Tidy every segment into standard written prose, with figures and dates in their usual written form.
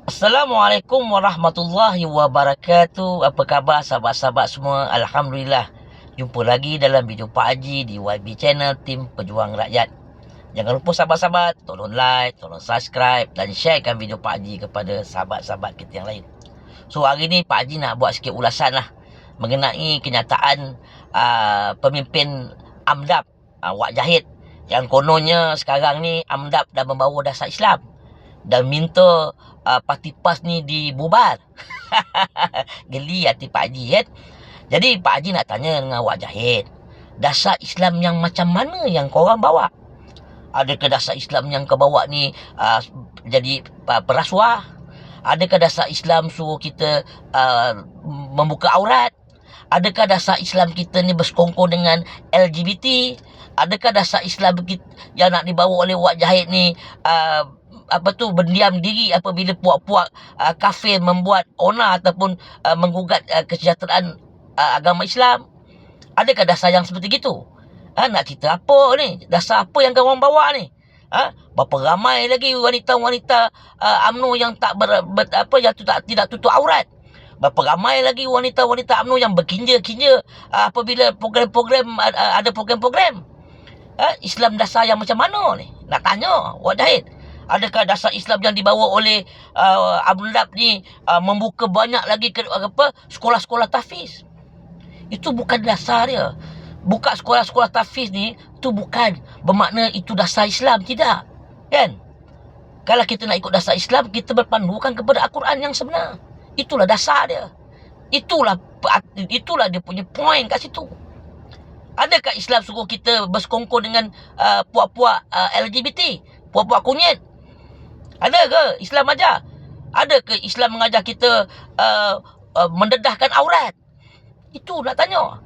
Assalamualaikum warahmatullahi wabarakatuh. Apa khabar sahabat-sahabat semua? Alhamdulillah. Jumpa lagi dalam video Pak Haji di YB Channel Tim Pejuang Rakyat. Jangan lupa sahabat-sahabat, tolong like, tolong subscribe dan sharekan video Pak Haji kepada sahabat-sahabat kita yang lain. So hari ni Pak Haji nak buat sikit ulasan lah mengenai kenyataan pemimpin AMDAP, Wak Jahid, yang kononnya sekarang ni AMDAP dah membawa dasar Islam dan minta parti PAS ni dibubar. Geli hati Pak Haji kan. Jadi Pak Haji nak tanya dengan Wak Jahid, dasar Islam yang macam mana yang korang bawa? Adakah dasar Islam yang kau bawa ni jadi perasuah? Adakah dasar Islam suruh kita membuka aurat? Adakah dasar Islam kita ni bersekongkol dengan LGBT? Adakah dasar Islam kita yang nak dibawa oleh Wak Jahid ni berdiam diri apabila puak-puak kafir membuat onar ataupun menggugat kesejahteraan agama Islam? Adakah dasar yang seperti itu? Nak cerita apa ni? Dasar apa yang korang bawa ni? Berapa ramai lagi wanita-wanita UMNO yang tidak tutup aurat? Berapa ramai lagi wanita-wanita UMNO yang berkinja-kinja apabila ada program-program? Islam dasar yang macam mana ni? Nak tanya Wak Jahid. Adakah dasar Islam yang dibawa oleh AMDAP ni membuka banyak lagi sekolah-sekolah tahfiz? Itu bukan dasar dia. Buka sekolah-sekolah tahfiz ni, itu bukan bermakna itu dasar Islam. Tidak. Kan? Kalau kita nak ikut dasar Islam, kita berpandukan kepada Al-Quran yang sebenar. Itulah dasar dia. Itulah dia punya point kat situ. Adakah Islam suruh kita bersekongkol dengan puak-puak LGBT? Puak-puak kunyit? Ada ke Islam ajar? Ada ke Islam mengajar kita mendedahkan aurat? Itu nak tanya.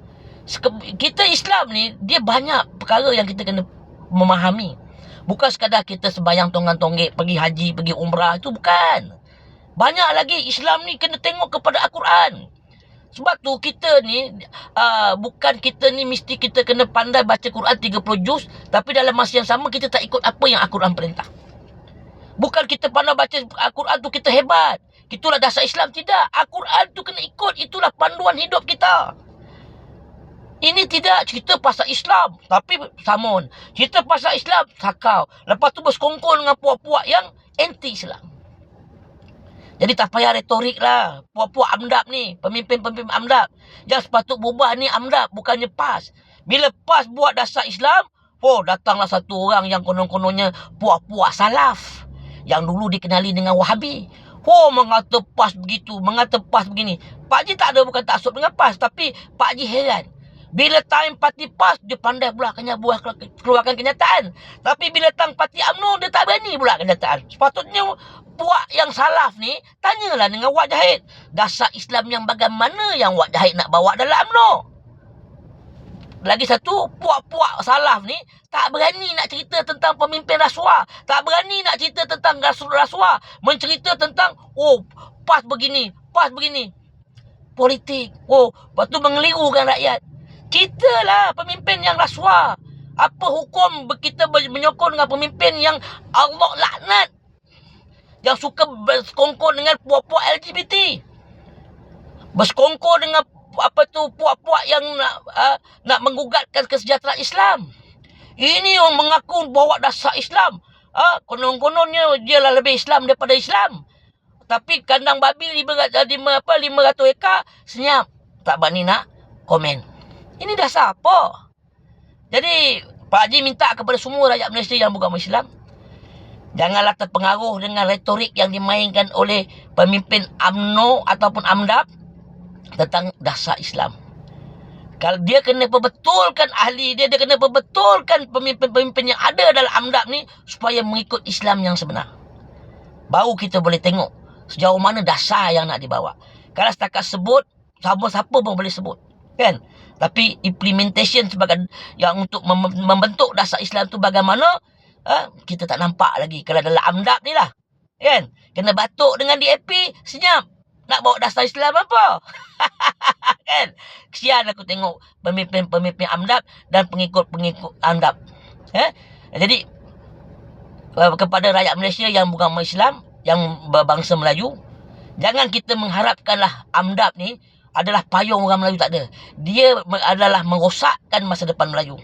Kita Islam ni, dia banyak perkara yang kita kena memahami. Bukan sekadar kita sembahyang tonggak-tonggek, pergi haji, pergi umrah. Itu bukan. Banyak lagi Islam ni kena tengok kepada Al-Quran. Sebab tu kita ni bukan kita ni mesti kita kena pandai baca Quran 30 juz, tapi dalam masa yang sama kita tak ikut apa yang Al-Quran perintah. Bukan kita pandai baca Al-Quran tu kita hebat, itulah dasar Islam. Tidak. Al-Quran tu kena ikut. Itulah panduan hidup kita. Ini tidak cerita pasal Islam, tapi samun. Cerita pasal Islam, sakau. Lepas tu bersekongkol dengan puak-puak yang anti-Islam. Jadi tak payah retorik lah. Puak-puak AMDAP ni, pemimpin-pemimpin AMDAP. Yang sepatut berubah ni AMDAP, bukannya PAS. Bila PAS buat dasar Islam, datanglah satu orang yang konon-kononnya puak-puak salaf, yang dulu dikenali dengan Wahabi. Mengata PAS begitu, mengata PAS begini. Pak Haji tak ada bukan taksub dengan PAS, tapi Pak Haji heran. Bila time parti PAS, dia pandai pula keluarkan kenyataan. Tapi bila time parti UMNO, dia tak berani pula kenyataan. Sepatutnya puak yang salaf ni, tanyalah dengan Wak Jahid. Dasar Islam yang bagaimana yang Wak Jahid nak bawa dalam UMNO? Lagi satu, puak-puak salaf ni tak berani nak cerita tentang pemimpin rasuah. Tak berani nak cerita tentang rasuah. Mencerita tentang, PAS begini, PAS begini. Politik. Lepas tu mengelirukan rakyat. Kita lah pemimpin yang rasuah. Apa hukum kita menyokong dengan pemimpin yang Allah laknat, yang suka bersekongkol dengan puak-puak LGBT, bersekongkol dengan puak-puak yang nak menggugatkan kesejahteraan Islam? Ini yang mengaku bawa dasar Islam. Konon-kononnya dia lah lebih Islam daripada Islam. Tapi kandang babi 500 ekar, senyap. Tak berani nak komen. Ini dasar apa? Jadi Pak Haji minta kepada semua rakyat Malaysia yang beragama Islam, janganlah terpengaruh dengan retorik yang dimainkan oleh pemimpin UMNO ataupun AMDAP tentang dasar Islam. Kalau dia kena perbetulkan ahli dia kena perbetulkan pemimpin-pemimpin yang ada dalam AMDAP ni supaya mengikut Islam yang sebenar. Baru kita boleh tengok sejauh mana dasar yang nak dibawa. Kalau setakat sebut, siapa-siapa pun boleh sebut, kan? Tapi implementation sebagai yang untuk membentuk dasar Islam tu bagaimana, kita tak nampak lagi. Kalau dalam AMDAP ni lah, kan? Kena batuk dengan DAP, senyap. Nak bawa dasar Islam apa? Kan? Kesian aku tengok pemimpin-pemimpin AMDAP dan pengikut-pengikut AMDAP. Jadi kepada rakyat Malaysia yang beragama Islam, yang berbangsa Melayu, jangan kita mengharapkanlah AMDAP ni adalah payung orang Melayu, tak ada. Dia adalah merosakkan masa depan Melayu.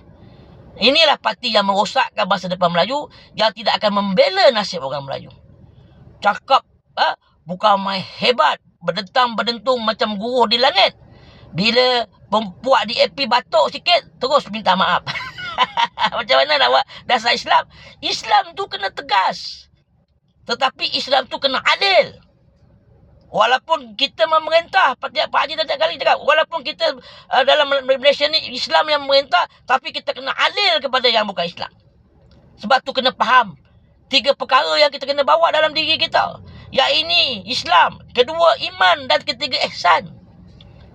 Inilah parti yang merosakkan masa depan Melayu, yang tidak akan membela nasib orang Melayu. Cakap bukan main hebat, berdentang-berdentung macam guruh di langit. Bila pempuak di AP batuk sikit, terus minta maaf. Macam mana nak buat dasar Islam? Islam tu kena tegas. Tetapi Islam tu kena adil. Walaupun kita memerintah, Pak Haji dah kali cakap, walaupun kita dalam Malaysia ni Islam yang memerintah, tapi kita kena adil kepada yang bukan Islam. Sebab tu kena faham 3 perkara yang kita kena bawa dalam diri kita. Yang ini Islam, kedua iman, dan ketiga ihsan.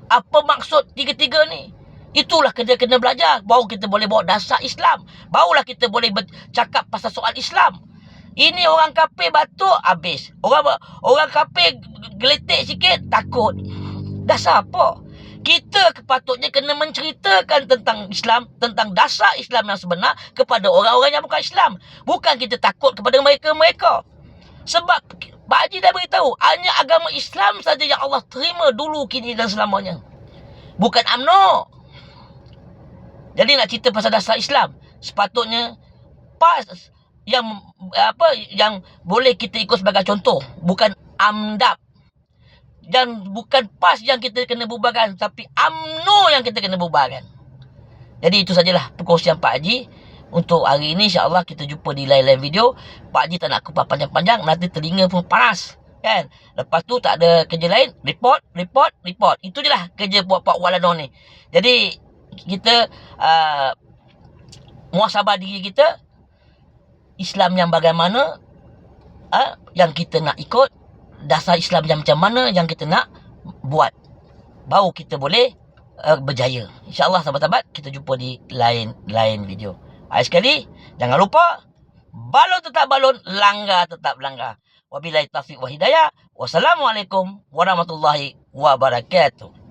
Apa maksud 3-3 ni? Itulah kita kena belajar. Baru kita boleh bawa dasar Islam. Barulah kita boleh bercakap pasal soal Islam. Ini orang kafir batuk, habis. Orang kafir geletek sikit, takut. Dasar apa? Kita sepatutnya kena menceritakan tentang Islam, tentang dasar Islam yang sebenar kepada orang-orang yang bukan Islam. Bukan kita takut kepada mereka-mereka. Sebab Pak Haji dah beritahu, hanya agama Islam saja yang Allah terima dulu, kini dan selamanya. Bukan UMNO. Jadi nak cerita pasal dasar Islam, sepatutnya PAS yang boleh kita ikut sebagai contoh, bukan AMDAP. Dan bukan PAS yang kita kena bubarkan, tapi UMNO yang kita kena bubarkan. Jadi itu sajalah perkongsian Pak Haji untuk hari ini. InsyaAllah kita jumpa di lain-lain video. Pak Haji tak nak kupas panjang-panjang, nanti telinga pun panas kan. Lepas tu tak ada kerja lain, report. Itu je lah kerja buat Pak Walano ni. Jadi kita muhasabah diri kita, Islam yang bagaimana yang kita nak ikut, dasar Islam yang macam mana yang kita nak buat, baru kita boleh berjaya. InsyaAllah sahabat-sahabat, kita jumpa di lain-lain video. Sekali, jangan lupa, balon tetap balon, langgar tetap langgar. Wabillahi taufiq wa hidayah. Wassalamualaikum warahmatullahi wabarakatuh.